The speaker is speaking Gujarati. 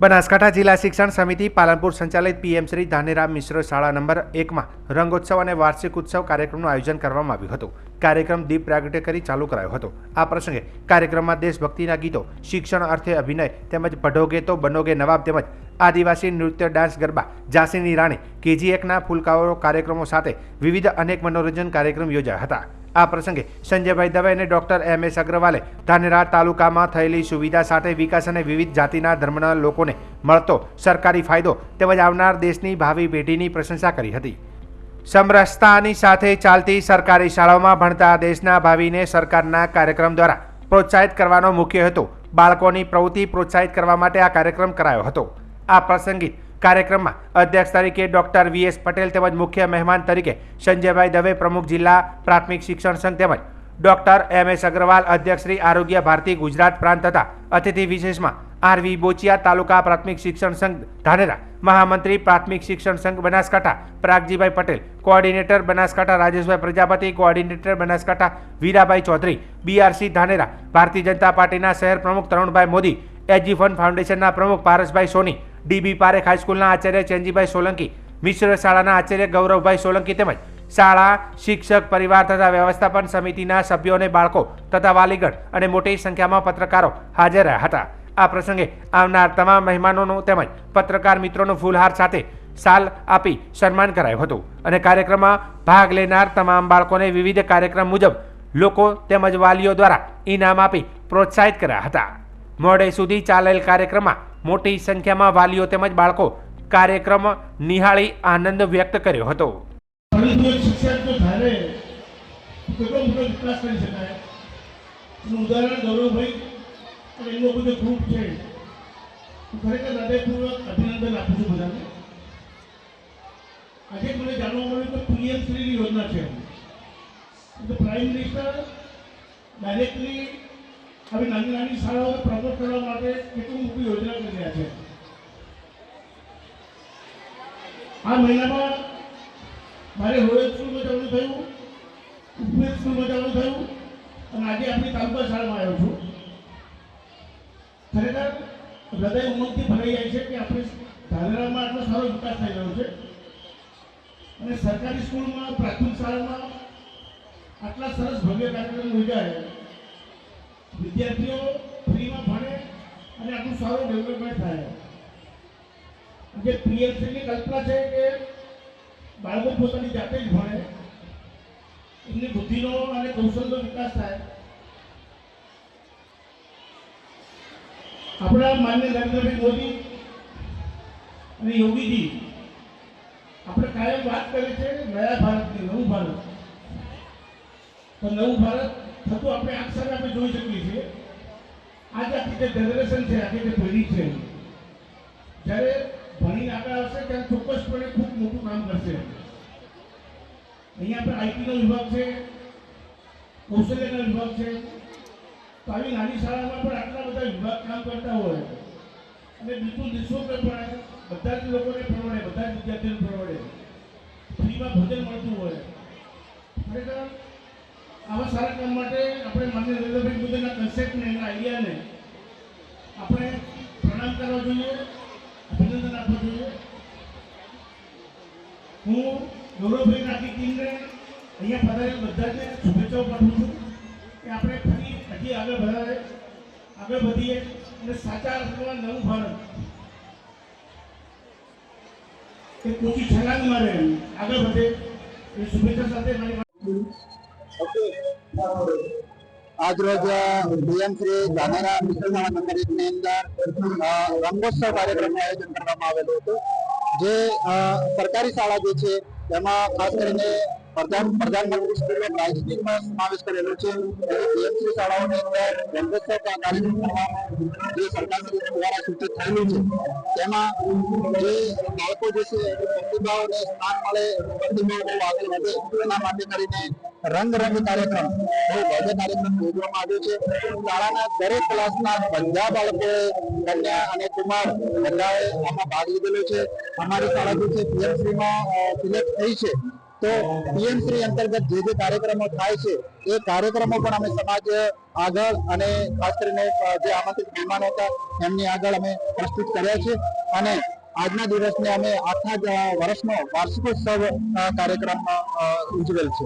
બનાસકાંઠા જિલ્લા શિક્ષણ સમિતિ પાલનપુર સંચાલિત પીએમ શ્રી ધાનેરામ મિશ્ર શાળા નંબર 1માં રંગોત્સવ અને વાર્ષિક ઉત્સવ કાર્યક્રમનું આયોજન કરવામાં આવ્યું હતું। કાર્યક્રમ દીપ પ્રાગટ્ય કરી ચાલુ કરાયો હતો। આ પ્રસંગે કાર્યક્રમમાં દેશભક્તિના ગીતો, શિક્ષણ અર્થે અભિનય તેમજ પઢોગે તો બનોગે નવાબ તેમજ આદિવાસી નૃત્ય, ડાન્સ, ગરબા, ઝાંસીની રાણી, KG1ના ફૂલકાઓ કાર્યક્રમો સાથે વિવિધ અનેક મનોરંજન કાર્યક્રમ યોજાયા હતા। આ પ્રસંગે સંજયભાઈ દવે અને ડોક્ટર MS અગ્રવાલે ધાનેરા તાલુકામાં થયેલી સુવિધા સાથે વિકાસ અને વિવિધ જાતિના ધર્મના લોકોને મળતો સરકારી ફાયદો તેમજ આવનાર દેશની ભાવિ પેઢીની પ્રશંસા કરી હતી। સમરસતાની સાથે ચાલતી સરકારી શાળાઓમાં ભણતા દેશના ભાવિને સરકારના કાર્યક્રમ દ્વારા પ્રોત્સાહિત કરવાનો મુખ્ય હેતુ બાળકોની પ્રવૃત્તિ પ્રોત્સાહિત કરવા માટે આ કાર્યક્રમ કરાયો હતો। આ પ્રસંગિત કાર્યક્રમમાં અધ્યક્ષ તરીકે ડોક્ટર VS પટેલ તેમજ મુખ્ય મહેમાન તરીકે સંજયભાઈ દવે પ્રમુખ જિલ્લા પ્રાથમિક શિક્ષણ સંઘ તેમજ ડોક્ટર MS અગ્રવાલ અધ્યક્ષ શ્રી આરોગ્ય ભારતી ગુજરાત પ્રાંત તથા અતિથિ વિશેષમાં RV બોચિયા તાલુકા પ્રાથમિક શિક્ષણ સંઘ ધાનેરા, મહામંત્રી પ્રાથમિક શિક્ષણ સંઘ Banaskantha Pragjibhai Patel, coordinator Banaskantha Rajeshbhai Prajapati, coordinator Banaskantha Virabhai Chaudhary, BRC Dhanera, ભારતીય જનતા પાર્ટીના શહેર પ્રમુખ તરુણભાઈ મોદી, એજી ફંડ ફાઉન્ડેશનના પ્રમુખ પારસભાઈ સોની, DB પારેખ હાઈસ્કૂલના આચાર્ય ચેનજીભાઈ સોલંકી, મિશ્ર શાળાના આચાર્ય ગૌરવભાઈ સોલંકી તેમજ શાળા, શિક્ષક, પરિવાર તથા વ્યવસ્થાપન સમિતિના સભ્યો અને બાળકો તથા વાલીગણ અને મોટી સંખ્યામાં પત્રકારો હાજર રહ્યા હતા। આ પ્રસંગે આવનાર તમામ મહેમાનોનું તેમજ પત્રકાર મિત્રોનું ફૂલહાર સાથે શાલ આપી સન્માન કરાયું હતું અને કાર્યક્રમમાં ભાગ લેનાર તમામ બાળકોને વિવિધ કાર્યક્રમ મુજબ લોકો તેમજ વાલીઓ દ્વારા ઇનામ આપી પ્રોત્સાહિત કર્યા હતા। મોડે સુધી ચાલેલ કાર્યક્રમમાં મોટી સંખ્યામાં વાલીઓ તેમજ બાળકો કાર્યક્રમ નિહાળી આનંદ વ્યક્ત કર્યો હતો। ગ્રુપ છે, ખરેખર હૃદયપૂર્વક અભિનંદન આપું છું બધાને। આજે મને જાણવા મળ્યું કે પીએમ શ્રીની યોજના છે, તો પ્રાઇમ મિનિસ્ટર ડાયરેક્ટલી આવી નાની નાની શાળાઓને પ્રમોટ કરવા માટે કેટલી મોટી યોજના કરી રહ્યા છે। આ મહિનામાં મારે રોયલ સ્કૂલમાં જવાનું થયું, ઉપમેટ સ્કૂલમાં જવાનું થયું અને આજે આપણી તાલુકા શાળામાં આવ્યો છું। ખરેખર હૃદય ઉમંગથી ભરાઈ જાય છે કે આપણે ધાનેરામાં આટલો સારો વિકાસ થઈ રહ્યો છે અને સરકારી સ્કૂલમાં, પ્રાથમિક શાળામાં આટલા સરસ ભવ્ય કાર્યક્રમ યોજાય, વિદ્યાર્થીઓ ફ્રીમાં ભણે અને આટલું સારું ડેવલપમેન્ટ થાય। જે PMCની કલ્પના છે કે બાળકો પોતાની જાતે જ ભણે, એમની બુદ્ધિનો અને કૌશલનો વિકાસ થાય। આપણા માન્ય નરેન્દ્રભાઈ મોદી અને યોગીજી આપણે કાયમ વાત કરી છે નયા ભારતની, નવું ભારત। તો નવું ભારત થતું આપણે આંખ સામે આપણે જોઈ શકીએ છીએ। આજે આપણી જે જનરેશન છે, આજે જે પેઢી છે, જ્યારે ભણીને આગળ આવશે ત્યારે ચોક્કસપણે ખૂબ મોટું કામ કરશે। અહીંયા આપણે IT નો વિભાગ છે, કૌશલ્યનો વિભાગ છે, તો આવી નાની શાળામાં પણ આટલા બધા વિભાગ કામ કરતા હોય અને બિલકુલ નિઃશુલ્ક પણ બધા જ લોકોને પરવડે, બધા જ વિદ્યાર્થીઓને પરવડે, ફ્રીમાં ભોજન મળતું હોય। ખરેખર આવા સારા કામ માટે આપણે માન્ય નરેન્દ્રભાઈ મોદીના કન્સેપ્ટને, એના આઈડિયાને આપણે પ્રણામ કરવા જોઈએ, અભિનંદન આપવા જોઈએ। હું ગૌરવભાઈની આખી ટીમને અહીંયા પધારેલ બધાને શુભેચ્છાઓ પાઠવું છું કે આપણે ફરી હજી આગળ વધીએ અને સાચા અર્થમાં નવું ભારત એક ઊંચી છલાંગ મારે આગળ વધે એ શુભેચ્છા સાથે મારી આજરોજ પીએમ શ્રી ધાનેરા મિશ્ર શાળા નંબર 1 ની અંદર રંગોત્સવ કાર્યક્રમનું આયોજન કરવામાં આવેલું હતું। જે સરકારી શાળા જે છે તેમાં ખાસ કરીને પ્રધાનમંત્રી સ્કૂલનો રાઇઝિંગમાં સમાવેશ કરેલો છે। પીએમ શ્રી શાળાઓની અંદર રંગોત્સવ કાર્યક્રમ કરવામાં જે સરકાર દ્વારા સૂચિત થયેલું છે, તેમાં જે બાળકો જે છે પ્રતિભાઓને સ્થાન મળે, પ્રતિભાઓ આગળ વધે એના માટે કરીને રંગ કાર્યક્રમ બહુ ભવ્ય કાર્યક્રમ યોજવામાં આવ્યો છે। શાળાના દરેક ક્લાસના બધા બાળકોએ, કન્યા અને કુમાર બધાએ આમાં ભાગ લીધેલો છે। અમારી શાળા જે છે PMCમાં સિલેક્ટ થઈ છે તો પીએમ શ્રી અંતર્ગત જે કાર્યક્રમો થાય છે એ કાર્યક્રમો પણ અમે સમાજ આગળ અને ખાસ કરીને જે આમંત્રિત મહેમાનો હતા એમની આગળ અમે પ્રસ્તુત કર્યા છે અને આજના દિવસને અમે આખા જ વર્ષનો વાર્ષિકોત્સવ કાર્યક્રમ ઉજવેલ છે.